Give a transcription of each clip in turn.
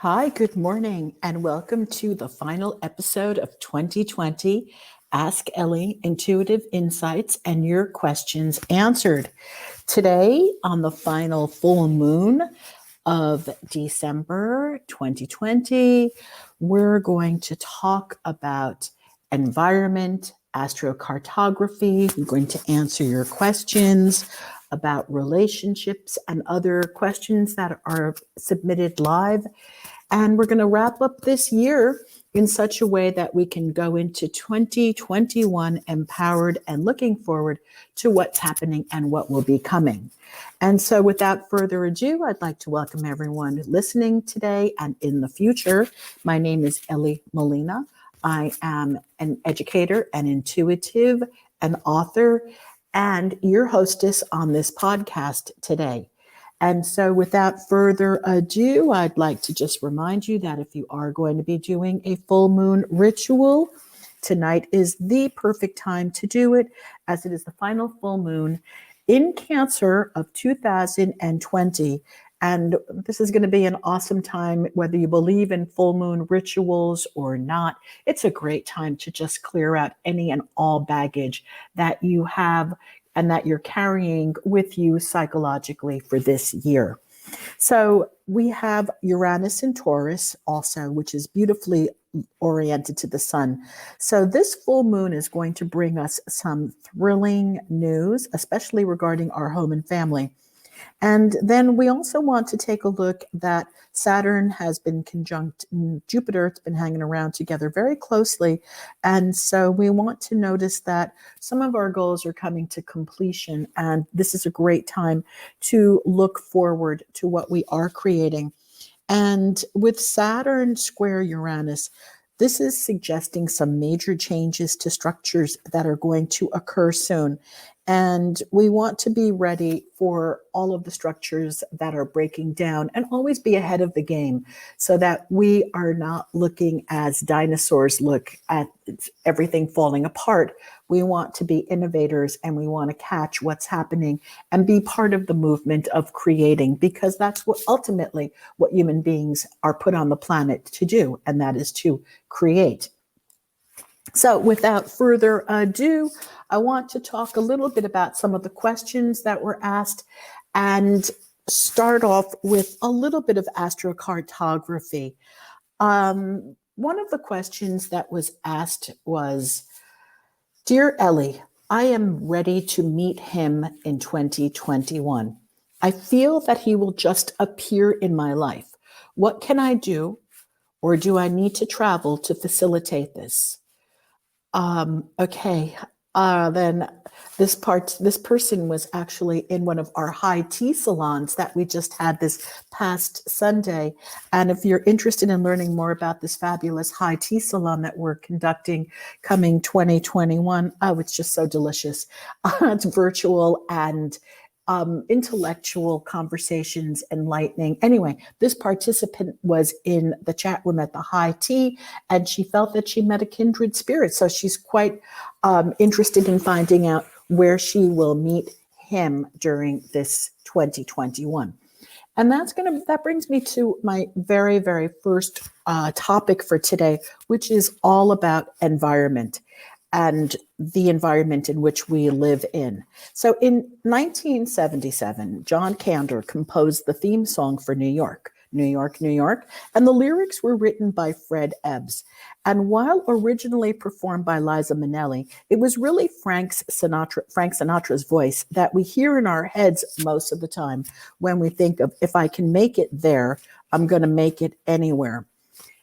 Hi, good morning, and welcome to the final episode of 2020 Ask Elly Intuitive Insights and Your Questions Answered. Today, on the final full moon of December 2020, we're going to talk about environment, astrocartography. We're going to answer your questions about relationships and other questions that are submitted live. And we're going to wrap up this year in such a way that we can go into 2021 empowered and looking forward to what's happening and what will be coming. And so without further ado, I'd like to welcome everyone listening today and in the future. My name is Elly Molina. I am an educator, an intuitive, an author, and your hostess on this podcast today. And so without further ado, I'd like to just remind you that if you are going to be doing a full moon ritual, tonight is the perfect time to do it, as it is the final full moon in Cancer of 2020. And this is going to be an awesome time, whether you believe in full moon rituals or not. It's a great time to just clear out any and all baggage that you have and that you're carrying with you psychologically for this year. So we have Uranus in Taurus also, which is beautifully oriented to the sun. So this full moon is going to bring us some thrilling news, especially regarding our home and family. And then we also want to take a look that Saturn has been conjunct Jupiter. It's been hanging around together very closely. And so we want to notice that some of our goals are coming to completion. And this is a great time to look forward to what we are creating. And with Saturn square Uranus, this is suggesting some major changes to structures that are going to occur soon. And we want to be ready for all of the structures that are breaking down and always be ahead of the game so that we are not looking as dinosaurs look at everything falling apart. We want to be innovators and we want to catch what's happening and be part of the movement of creating, because that's what ultimately what human beings are put on the planet to do, and that is to create. So without further ado, I want to talk a little bit about some of the questions that were asked and start off with a little bit of astrocartography. One of the questions that was asked was, Dear Elly, I am ready to meet him in 2021. I feel that he will just appear in my life. What can I do, or do I need to travel to facilitate this? Okay. Then this person was actually in one of our high tea salons that we just had this past Sunday. And if you're interested in learning more about this fabulous high tea salon that we're conducting coming 2021, oh, it's just so delicious. It's virtual and intellectual conversations, enlightening. Anyway, this participant was in the chat room at the high tea, and she felt that she met a kindred spirit. So she's quite interested in finding out where she will meet him during this 2021. And that brings me to my very, very first topic for today, which is all about environment and the environment in which we live in. So in 1977, John Kander composed the theme song for New York, New York, New York, and the lyrics were written by Fred Ebbs. And while originally performed by Liza Minnelli, it was really Frank Sinatra's voice that we hear in our heads most of the time when we think of, if I can make it there, I'm going to make it anywhere.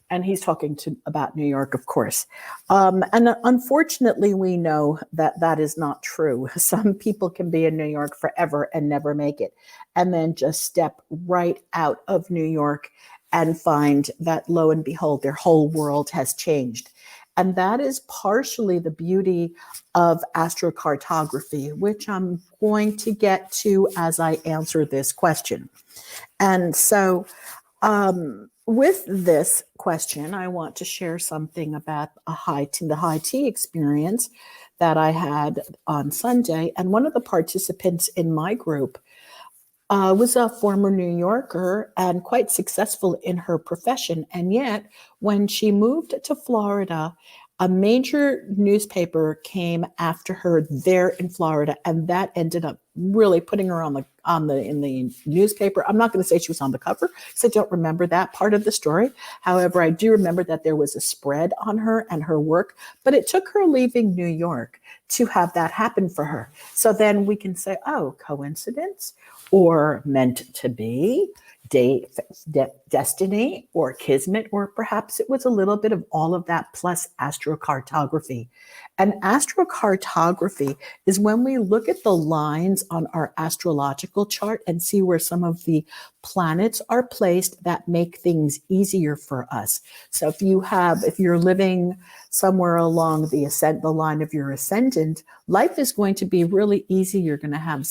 And he's talking about New York, of course. And unfortunately, we know that that is not true. Some people can be in New York forever and never make it, and then just step right out of New York and find that, lo and behold, their whole world has changed. And that is partially the beauty of astrocartography, which I'm going to get to as I answer this question. And so, with this question, I want to share something about the high tea experience that I had on Sunday. And one of the participants in my group Was a former New Yorker and quite successful in her profession. And yet, when she moved to Florida, a major newspaper came after her there in Florida, and that ended up really putting her on the in the newspaper. I'm not going to say she was on the cover because I don't remember that part of the story. However, I do remember that there was a spread on her and her work, but it took her leaving New York to have that happen for her. So then we can say, oh, coincidence or meant to be, destiny or kismet, or perhaps it was a little bit of all of that plus astrocartography. And astrocartography is when we look at the lines on our astrological chart and see where some of the planets are placed that make things easier for us. So if you're living somewhere along the line of your ascendant, life is going to be really easy. You're going to have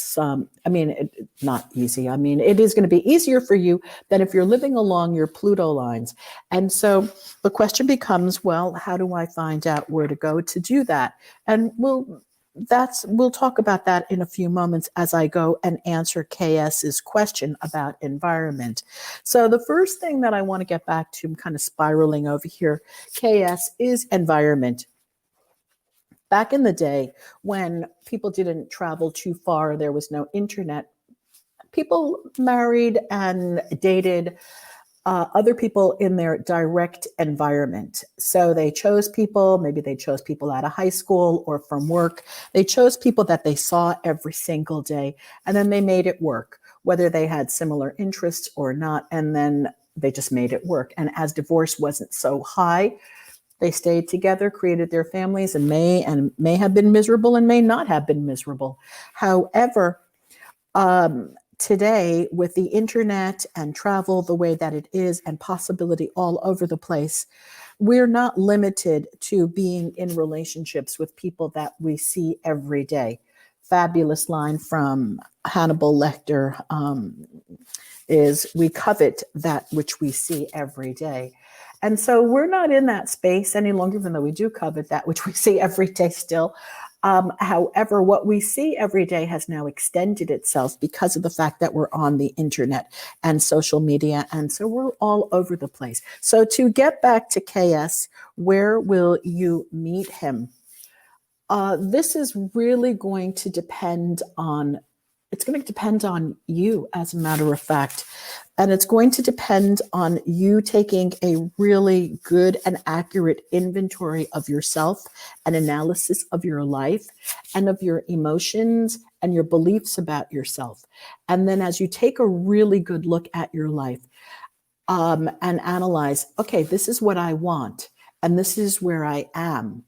not easy. It is going to be easier for you than if you're living along your Pluto lines. And so the question becomes, well, how do I find out where to go to do that? And we'll talk about that in a few moments as I go and answer KS's question about environment. So the first thing that I want to get back to, I'm kind of spiraling over here, KS, is environment. Back in the day when people didn't travel too far, there was no internet, people married and dated other people in their direct environment. So they chose people, maybe they chose people out of high school or from work. They chose people that they saw every single day, and then they made it work, whether they had similar interests or not, and then they just made it work. And as divorce wasn't so high, they stayed together, created their families, and may have been miserable and may not have been miserable. However, today, with the internet and travel the way that it is and possibility all over the place, we're not limited to being in relationships with people that we see every day. Fabulous line from Hannibal Lecter is, we covet that which we see every day. And so we're not in that space any longer, even though we do covet that which we see every day still. However, what we see every day has now extended itself because of the fact that we're on the internet and social media. And so we're all over the place. So to get back to KS, where will you meet him? This is really going to depend on you, as a matter of fact. And it's going to depend on you taking a really good and accurate inventory of yourself, an analysis of your life and of your emotions and your beliefs about yourself. And then as you take a really good look at your life, and analyze, okay, this is what I want, and this is where I am.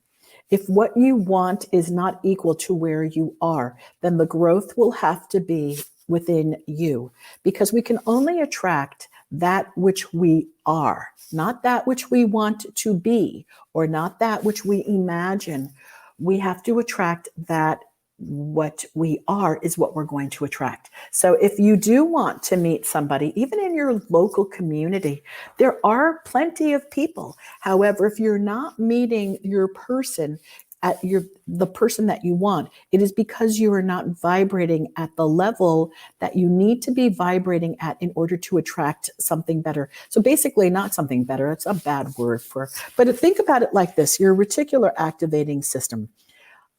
If what you want is not equal to where you are, then the growth will have to be within you, because we can only attract that which we are, not that which we want to be, or not that which we imagine. We have to attract that what we are is what we're going to attract. So if you do want to meet somebody, even in your local community, there are plenty of people. However, if you're not meeting your person at the person that you want, it is because you are not vibrating at the level that you need to be vibrating at in order to attract something better. So basically, not something better, it's a bad word but think about it like this: your reticular activating system.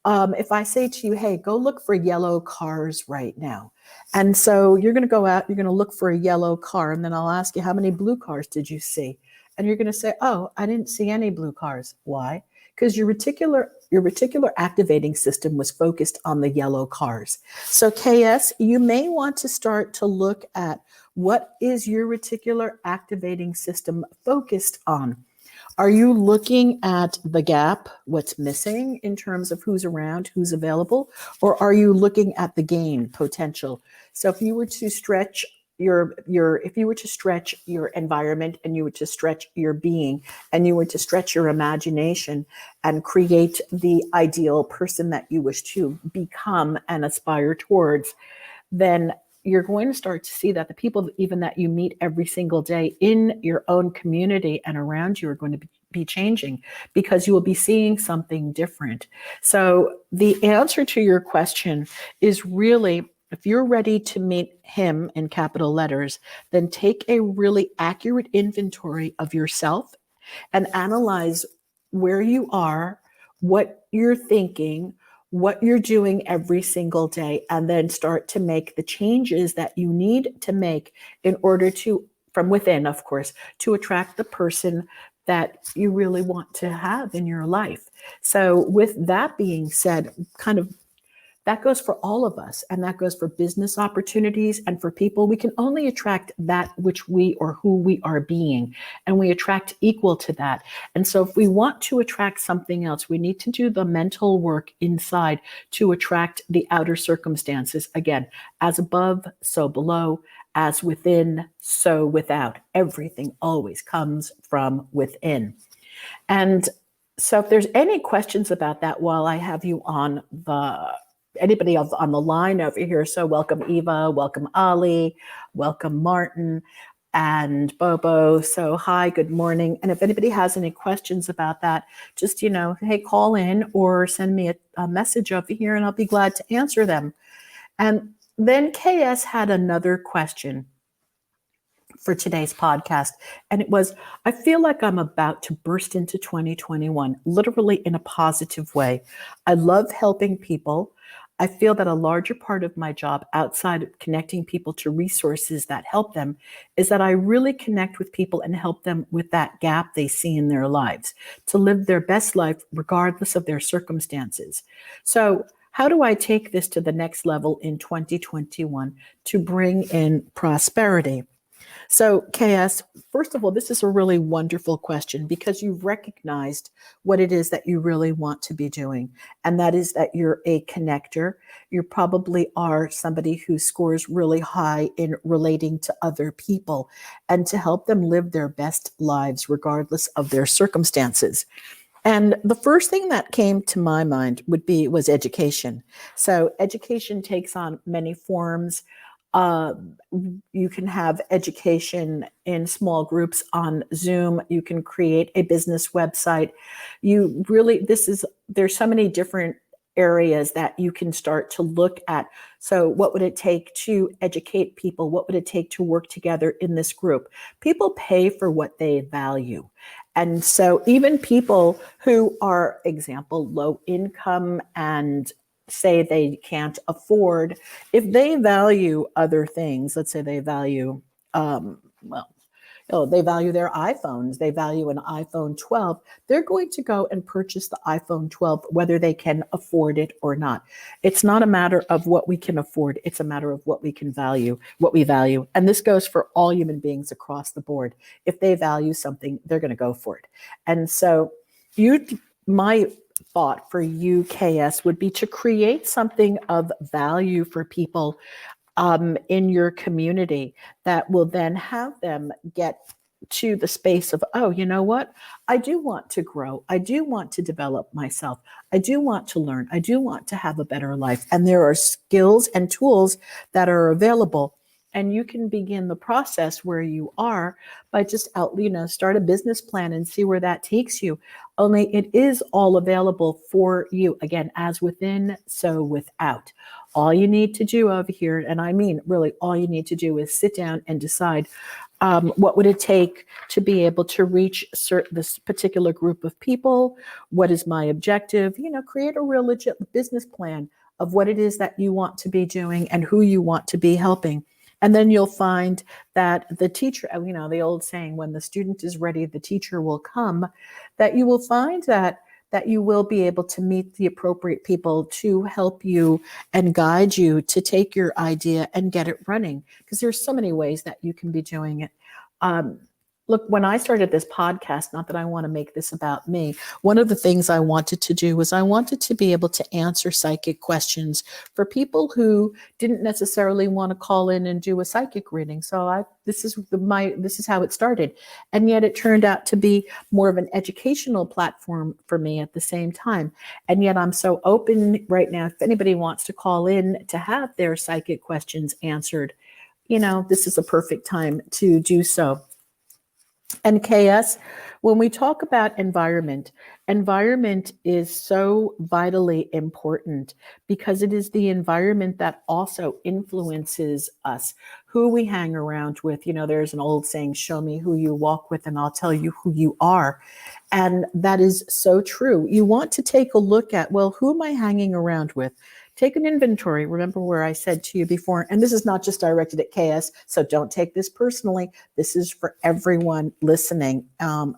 If I say to you, hey, go look for yellow cars right now. And so you're going to go out, you're going to look for a yellow car. And then I'll ask you, how many blue cars did you see? And you're going to say, oh, I didn't see any blue cars. Why? Because your reticular activating system was focused on the yellow cars. So KS, you may want to start to look at, what is your reticular activating system focused on? Are you looking at the gap, what's missing in terms of who's around, who's available, or are you looking at the gain potential? So if you were to stretch if you were to stretch your environment, and you were to stretch your being, and you were to stretch your imagination and create the ideal person that you wish to become and aspire towards, then you're going to start to see that the people even that you meet every single day in your own community and around you are going to be changing, because you will be seeing something different. So the answer to your question is really, if you're ready to meet him in capital letters, then take a really accurate inventory of yourself and analyze where you are, what you're thinking, what you're doing every single day, and then start to make the changes that you need to make in order to, from within, of course, to attract the person that you really want to have in your life. So, with that being said, kind of that goes for all of us, and that goes for business opportunities and for people. We can only attract that which we or who we are being, and we attract equal to that. And so if we want to attract something else, we need to do the mental work inside to attract the outer circumstances. Again, as above, so below, as within, so without. Everything always comes from within. And so if there's any questions about that while I have you on anybody else on the line over here. So welcome Eva, welcome Ali, welcome Martin and Bobo. So hi, good morning. And if anybody has any questions about that, just, hey, call in or send me a message over here and I'll be glad to answer them. And then KS had another question for today's podcast. And it was, I feel like I'm about to burst into 2021, literally in a positive way. I love helping people. I feel that a larger part of my job outside of connecting people to resources that help them is that I really connect with people and help them with that gap they see in their lives to live their best life regardless of their circumstances. So how do I take this to the next level in 2021 to bring in prosperity? So, KS, first of all, this is a really wonderful question because you've recognized what it is that you really want to be doing. And that is that you're a connector. You probably are somebody who scores really high in relating to other people and to help them live their best lives, regardless of their circumstances. And the first thing that came to my mind was education. So education takes on many forms. You can have education in small groups on Zoom. You can create a business website. There's so many different areas that you can start to look at. So what would it take to educate people? What would it take to work together in this group? People pay for what they value. And so even people who are, example, low income and say they can't afford, if they value other things, let's say they value, they value their iPhones, they value an iPhone 12, they're going to go and purchase the iPhone 12, whether they can afford it or not. It's not a matter of what we can afford. It's a matter of what we can value, what we value. And this goes for all human beings across the board. If they value something, they're going to go for it. And so my thought for you, KS, would be to create something of value for people in your community that will then have them get to the space of, oh, you know what? I do want to grow. I do want to develop myself. I do want to learn. I do want to have a better life. And there are skills and tools that are available. And you can begin the process where you are by just start a business plan and see where that takes you. Only it is all available for you. Again, as within, so without. All you need to do over here, and I mean really all you need to do is sit down and decide what would it take to be able to reach this particular group of people? What is my objective? Create a real legit business plan of what it is that you want to be doing and who you want to be helping. And then you'll find that the teacher, the old saying, when the student is ready, the teacher will come, that you will find that you will be able to meet the appropriate people to help you and guide you to take your idea and get it running. Because there's so many ways that you can be doing it. Look, when I started this podcast, not that I want to make this about me, one of the things I wanted to do was I wanted to be able to answer psychic questions for people who didn't necessarily want to call in and do a psychic reading. So this is how it started. And yet it turned out to be more of an educational platform for me at the same time. And yet I'm so open right now. If anybody wants to call in to have their psychic questions answered, this is a perfect time to do so. And KS, When we talk about environment is so vitally important because it is the environment that also influences us, who we hang around with. You know, there's an old saying, show me who you walk with and I'll tell you who you are. And that is so true. You want to take a look at, well, who am I hanging around with? Take an inventory. Remember where I said to you before, and this is not just directed at KS, so don't take this personally. This is for everyone listening,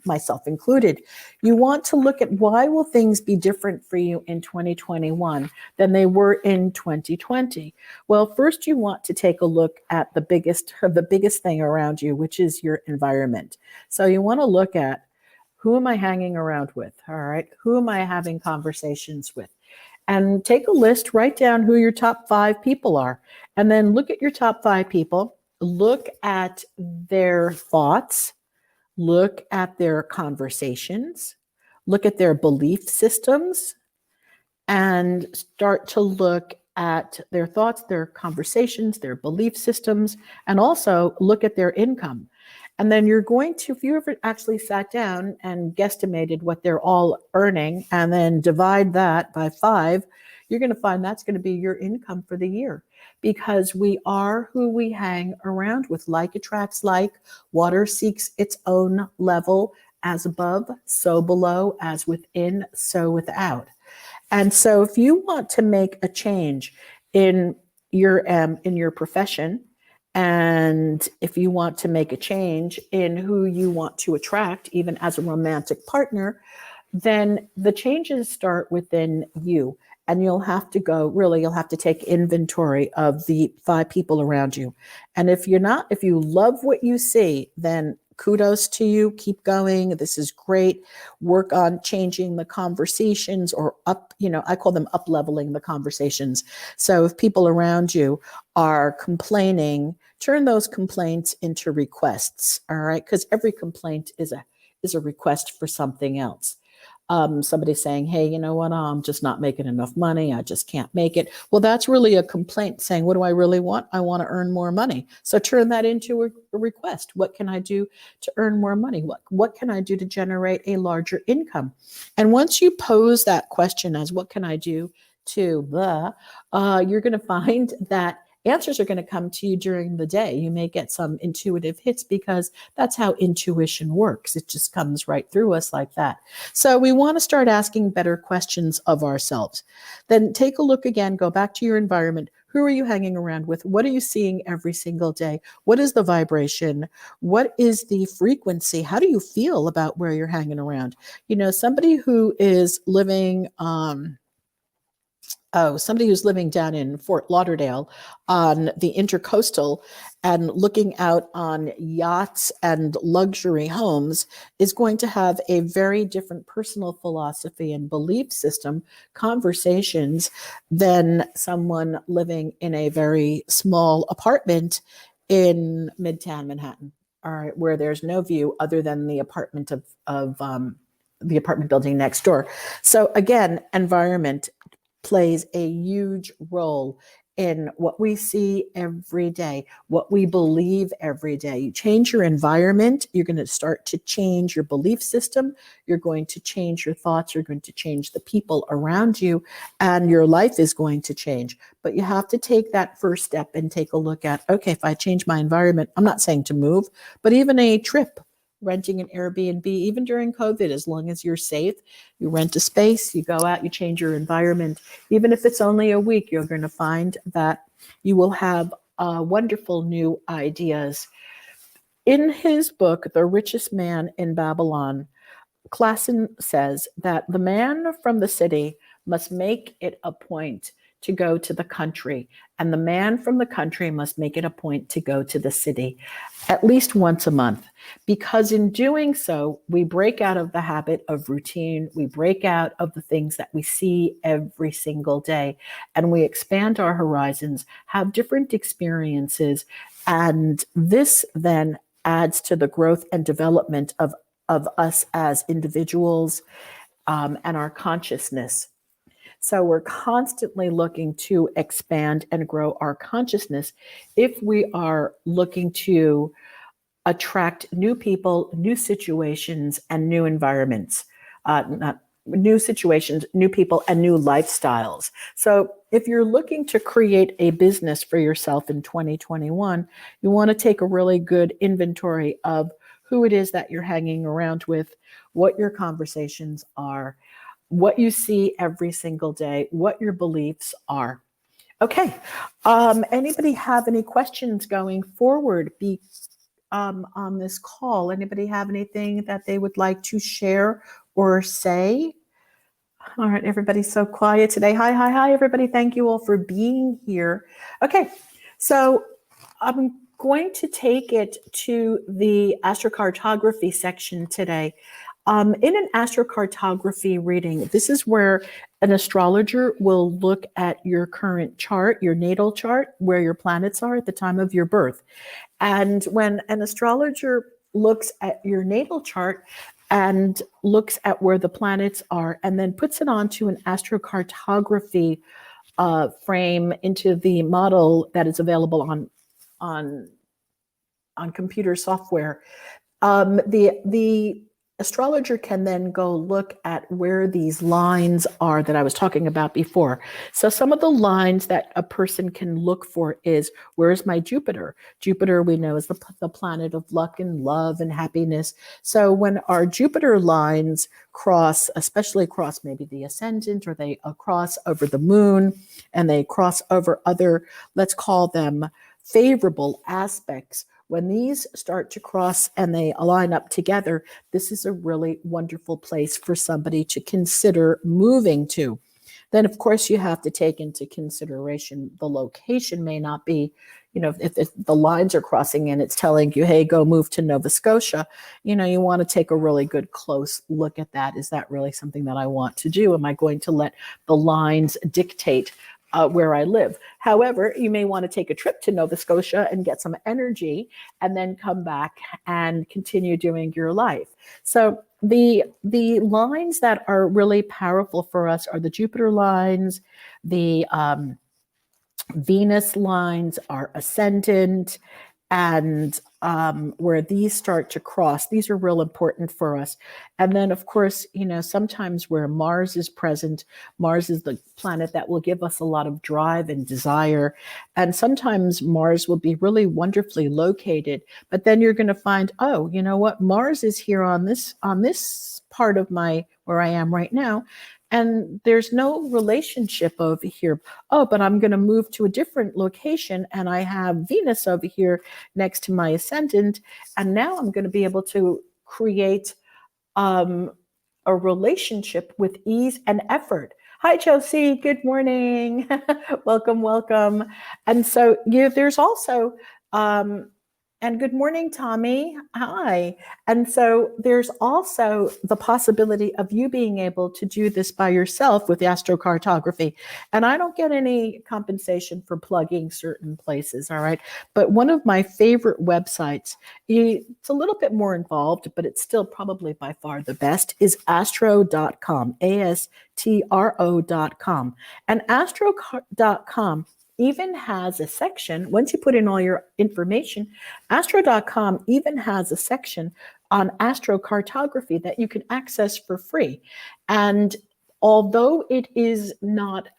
myself included. You want to look at why will things be different for you in 2021 than they were in 2020? Well, first you want to take a look at the biggest thing around you, which is your environment. So you want to look at, who am I hanging around with? All right. Who am I having conversations with? And take a list, write down who your top 5 people are, and then look at your top 5 people, look at their thoughts, look at their conversations, look at their belief systems, and start to look at their thoughts, their conversations, their belief systems, and also look at their income. And then you're going to, if you ever actually sat down and guesstimated what they're all earning and then divide that by 5, you're going to find that's going to be your income for the year, because we are who we hang around with. Like attracts like, water seeks its own level, as above, so below, as within, so without. And so if you want to make a change in your profession, and if you want to make a change in who you want to attract, even as a romantic partner, then the changes start within you. And you'll have to take inventory of the 5 people around you. And if you love what you see, then kudos to you. Keep going. This is great. Work on changing the conversations, or I call them up leveling the conversations. So if people around you are complaining, turn those complaints into requests. All right. Because every complaint is a request for something else. Somebody saying, hey, you know what, I'm just not making enough money. I just can't make it. Well, that's really a complaint saying, what do I really want? I want to earn more money. So turn that into a request. What can I do to earn more money? What can I do to generate a larger income? And once you pose that question as what can I do to blah, you're going to find that answers are going to come to you during the day. You may get some intuitive hits because that's how intuition works. It just comes right through us like that. So we want to start asking better questions of ourselves. Then take a look again, go back to your environment. Who are you hanging around with? What are you seeing every single day? What is the vibration? What is the frequency? How do you feel about where you're hanging around? Somebody who is living somebody who's living down in Fort Lauderdale on the Intercoastal and looking out on yachts and luxury homes is going to have a very different personal philosophy and belief system, conversations, than someone living in a very small apartment in Midtown Manhattan, all right, where there's no view other than the apartment the apartment building next door. So again, environment plays a huge role in what we see every day, what we believe every day. You change your environment, you're going to start to change your belief system, you're going to change your thoughts, you're going to change the people around you, and your life is going to change. But you have to take that first step and take a look at, okay, if I change my environment, I'm not saying to move, but even a trip, renting an Airbnb, even during COVID, as long as you're safe, you rent a space, you go out, you change your environment. Even if it's only a week, you're going to find that you will have wonderful new ideas. In his book, The Richest Man in Babylon, Klassen says that the man from the city must make it a point to go to the country, and the man from the country must make it a point to go to the city at least once a month, because in doing so, we break out of the habit of routine, we break out of the things that we see every single day, and we expand our horizons, have different experiences, and this then adds to the growth and development of us as individuals, and our consciousness. So we're constantly looking to expand and grow our consciousness if we are looking to attract new people, new situations, and new environments. Not new situations, new people, and new lifestyles. So if you're looking to create a business for yourself in 2021, you want to take a really good inventory of who it is that you're hanging around with, what your conversations are, what you see every single day, what your beliefs are. Okay. Anybody have any questions going forward on this call? Anybody have anything that they would like to share or say? All right, everybody's so quiet today. Hi, everybody. Thank you all for being here. Okay, so I'm going to take it to the astrocartography section today. In an astrocartography reading, this is where an astrologer will look at your current chart, your natal chart, where your planets are at the time of your birth. And when an astrologer looks at your natal chart and looks at where the planets are and then puts it onto an astrocartography frame into the model that is available on computer software, the astrologer can then go look at where these lines are that I was talking about before. So some of the lines that a person can look for is, where's my Jupiter? Jupiter, we know, is the planet of luck and love and happiness. So when our Jupiter lines cross, especially cross maybe the ascendant, or they cross over the moon, and they cross over other, let's call them favorable aspects, when these start to cross and they align up together, this is a really wonderful place for somebody to consider moving to. Then, of course, you have to take into consideration the location may not be, if the lines are crossing and it's telling you, hey, go move to Nova Scotia, you want to take a really good close look at that. Is that really something that I want to do? Am I going to let the lines dictate where I live? However, you may want to take a trip to Nova Scotia and get some energy and then come back and continue doing your life. So the lines that are really powerful for us are the Jupiter lines, the Venus lines, our ascendant, and where these start to cross. These are real important for us. And then, of course, sometimes where Mars is present, Mars is the planet that will give us a lot of drive and desire. And sometimes Mars will be really wonderfully located, but then you're going to find, oh, you know what? Mars is here on this part of where I am right now. And there's no relationship over here. Oh, but I'm going to move to a different location and I have Venus over here next to my ascendant. And now I'm going to be able to create a relationship with ease and effort. Hi, Chelsea. Good morning. Welcome. And so there's also, and good morning, Tommy. Hi. And so there's also the possibility of you being able to do this by yourself with astrocartography. And I don't get any compensation for plugging certain places, all right? But one of my favorite websites, it's a little bit more involved, but it's still probably by far the best, is astro.com, ASTRO.com. And astro.com even has a section, once you put in all your information, astro.com even has a section on astrocartography that you can access for free. And although it is not,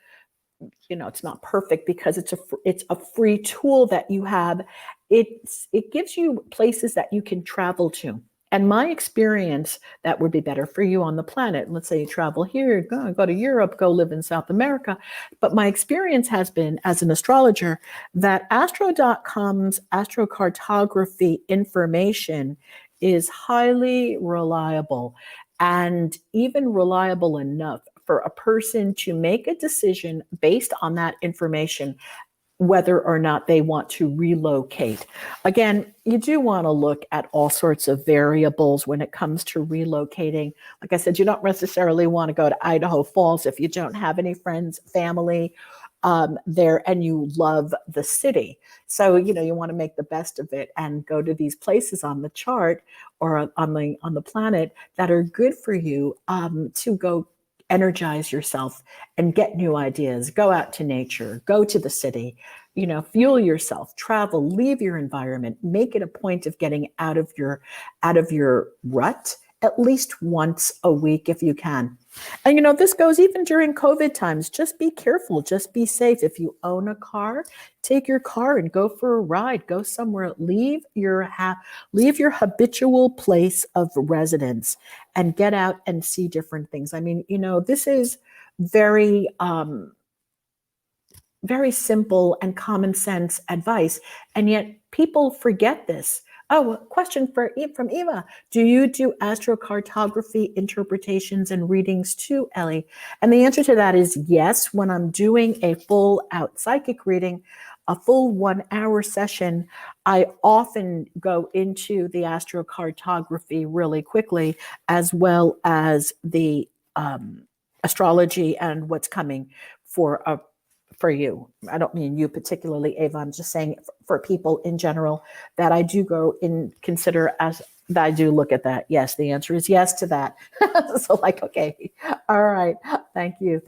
it's not perfect because it's a free tool that you have, it gives you places that you can travel to. And my experience, that would be better for you on the planet. Let's say you travel here, go to Europe, go live in South America. But my experience has been, as an astrologer, that astro.com's astrocartography information is highly reliable, and even reliable enough for a person to make a decision based on that information, whether or not they want to relocate. Again, you do want to look at all sorts of variables when it comes to relocating. Like I said, you don't necessarily want to go to Idaho Falls if you don't have any friends, family there, and you love the city. So, you want to make the best of it and go to these places on the chart or on the planet that are good for you to go energize yourself and get new ideas, go out to nature, go to the city, fuel yourself, travel, leave your environment, make it a point of getting out of your rut at least once a week if you can. And this goes even during COVID times. Just be careful, just be safe. If you own a car, take your car and go for a ride, go somewhere, leave your habitual place of residence and get out and see different things. I mean, this is very very simple and common sense advice, and yet people forget this. Oh, a question from Eva. Do you do astrocartography interpretations and readings too, Elly? And the answer to that is yes. When I'm doing a full out psychic reading, a full 1 hour session, I often go into the astrocartography really quickly, as well as the astrology and what's coming for you. I don't mean you particularly, Ava. I'm just saying for people in general that I do go in consider as that I do look at that. Yes, the answer is yes to that. So okay, all right. Thank you.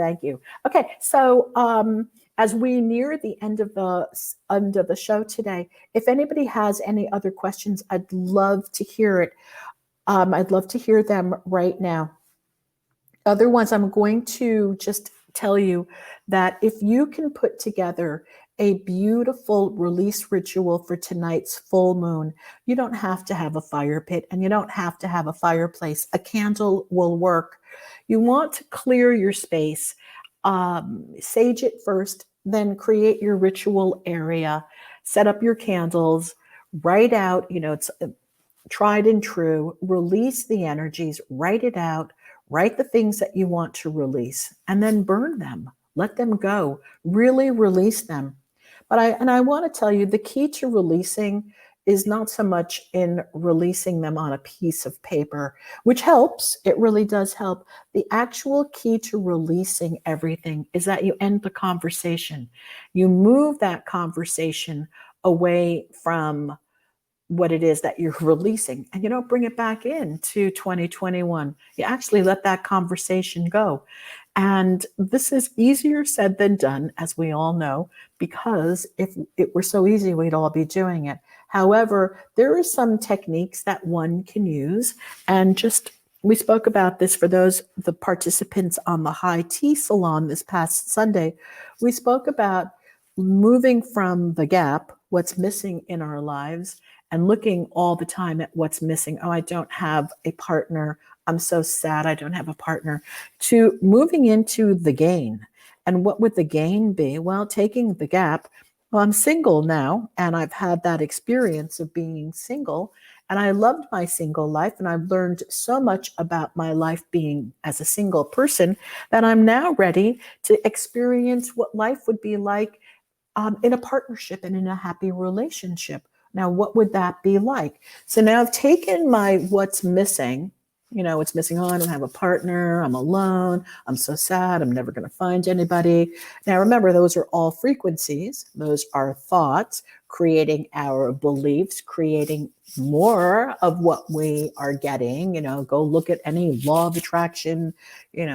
Okay, so as we near the end of the show today, if anybody has any other questions, I'd love to hear it. I'd love to hear them right now. Otherwise, I'm going to just tell you that if you can put together a beautiful release ritual for tonight's full moon, you don't have to have a fire pit and you don't have to have a fireplace. A candle will work. You want to clear your space, sage it first, then create your ritual area, set up your candles, write out, it's tried and true, release the energies, write it out, write the things that you want to release, and then burn them. Let them go. Really release them. But I want to tell you, the key to releasing is not so much in releasing them on a piece of paper, which helps. It really does help. The actual key to releasing everything is that you end the conversation. You move that conversation away from what it is that you're releasing, and you don't bring it back into 2021. You actually let that conversation go. And this is easier said than done, as we all know, because if it were so easy, we'd all be doing it. However, there are some techniques that one can use, and we spoke about this for the participants on the high tea salon this past Sunday. We spoke about moving from the gap, what's missing in our lives, and looking all the time at what's missing. Oh, I don't have a partner. I'm so sad I don't have a partner. To moving into the gain. And what would the gain be? Well, taking the gap. Well, I'm single now, and I've had that experience of being single, and I loved my single life, and I've learned so much about my life being as a single person that I'm now ready to experience what life would be like in a partnership and in a happy relationship. Now, what would that be like? So now I've taken my what's missing. What's missing. Oh, I don't have a partner. I'm alone. I'm so sad. I'm never going to find anybody. Now, remember, those are all frequencies. Those are thoughts creating our beliefs, creating more of what we are getting. Go look at any law of attraction,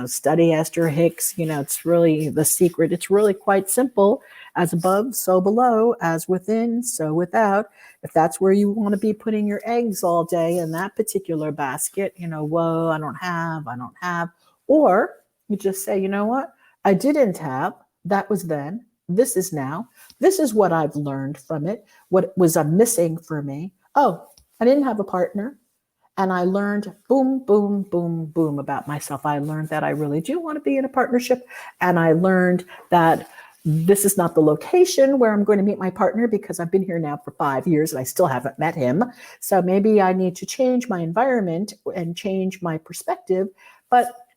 study Esther Hicks. It's really the secret. It's really quite simple. As above, so below, as within, so without. If that's where you want to be putting your eggs all day in that particular basket, whoa, I don't have. Or you just say, you know what? I didn't have. That was then. This is now. This is what I've learned from it. What was missing for me? Oh, I didn't have a partner. And I learned boom, boom, boom, boom about myself. I learned that I really do want to be in a partnership. And I learned that this is not the location where I'm going to meet my partner because I've been here now for 5 years and I still haven't met him. So maybe I need to change my environment and change my perspective.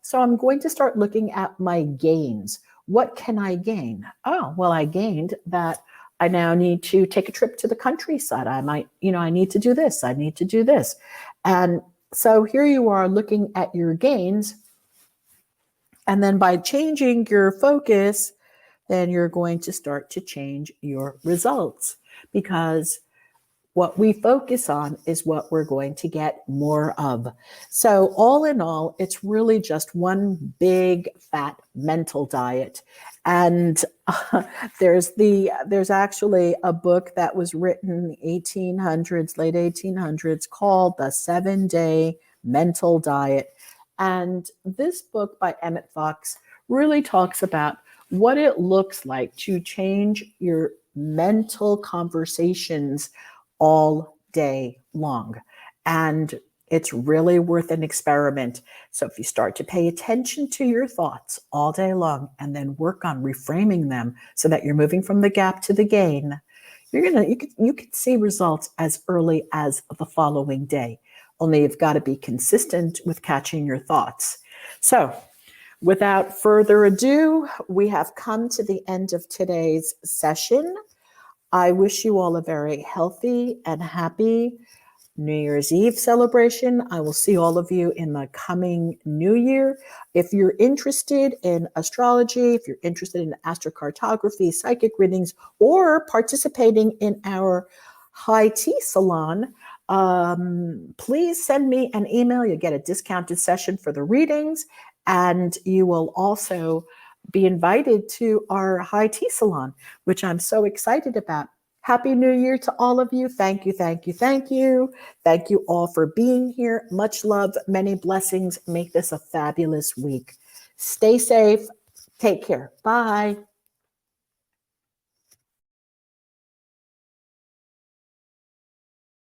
So I'm going to start looking at my gains. What can I gain? Oh, well, I gained that I now need to take a trip to the countryside. I might, I need to do this. I need to do this. And so here you are looking at your gains. And then by changing your focus, then you're going to start to change your results, because what we focus on is what we're going to get more of. So all in all, it's really just one big fat mental diet. And there's actually a book that was written in the 1800s, late 1800s, called The 7-Day Mental Diet. And this book by Emmett Fox really talks about what it looks like to change your mental conversations all day long. And it's really worth an experiment. So if you start to pay attention to your thoughts all day long and then work on reframing them so that you're moving from the gap to the gain, you could see results as early as the following day. Only you've got to be consistent with catching your thoughts. So without further ado, we have come to the end of today's session. I wish you all a very healthy and happy New Year's Eve celebration. I will see all of you in the coming new year. If you're interested in astrology, if you're interested in astrocartography, psychic readings, or participating in our high tea salon, please send me an email. You'll get a discounted session for the readings, and you will also be invited to our high tea salon, which I'm so excited about. Happy New Year to all of you. Thank you, thank you, thank you. Thank you all for being here. Much love, many blessings. Make this a fabulous week. Stay safe. Take care. Bye.